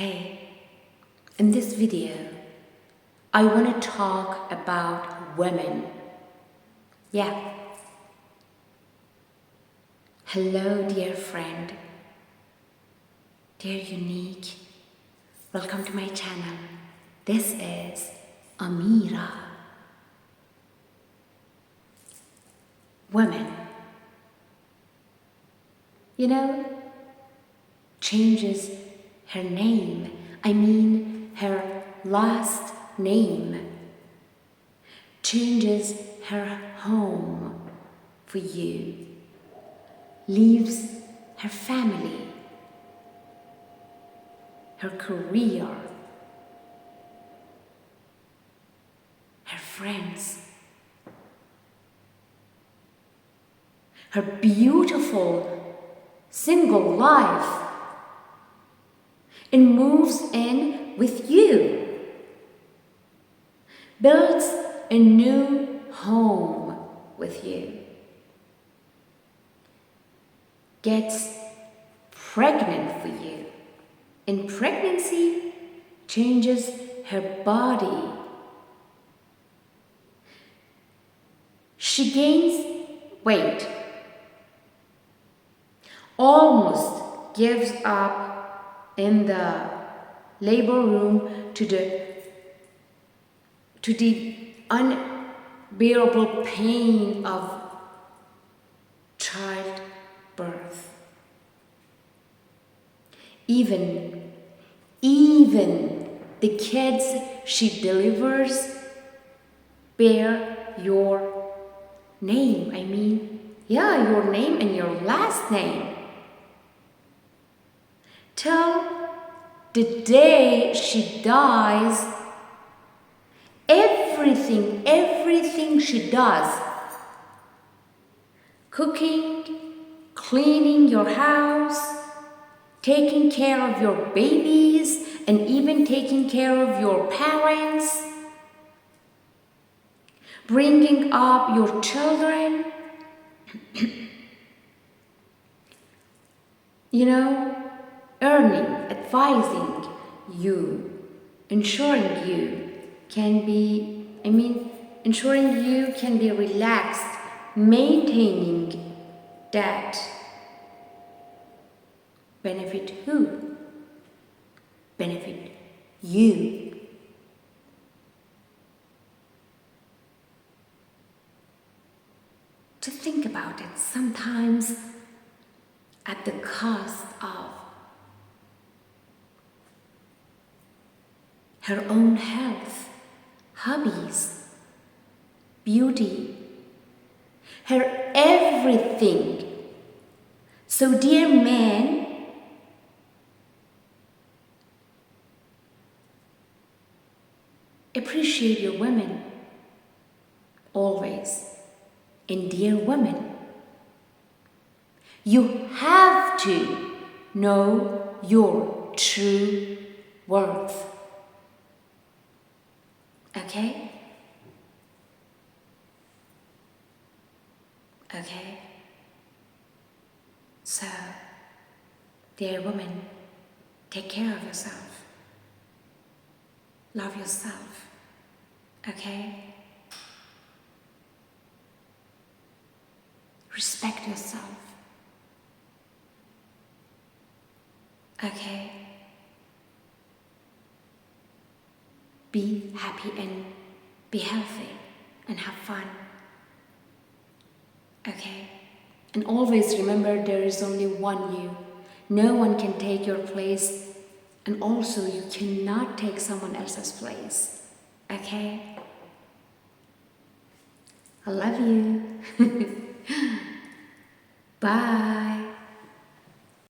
Hey, in this video, I want to talk about women. Yeah. Hello, dear friend. Dear Unique. Welcome to my channel. This is Amira. Women. Changes her name. Her last name. Changes her home for you. Leaves her family, her career, her friends, her beautiful single life, and moves in with you, builds a new home with you, gets pregnant for you. In pregnancy, changes her body. She gains weight, almost gives up in the labor room to the unbearable pain of childbirth. Even the kids she delivers bear your name. Your name and your last name. Till the day she dies, everything she does, cooking, cleaning your house, taking care of your babies, and even taking care of your parents, bringing up your children, earning, advising you, ensuring you can be relaxed, maintaining that benefit who? Benefit you. To think about it, sometimes at the cost of her own health, hobbies, beauty, her everything. So dear man, appreciate your women always. And dear women, you have to know your true worth. Okay? Okay? So, dear woman, take care of yourself. Love yourself. Okay? Respect yourself. Okay? Be happy and be healthy and have fun. Okay? And always remember there is only one you. No one can take your place, and also you cannot take someone else's place. Okay? I love you. Bye.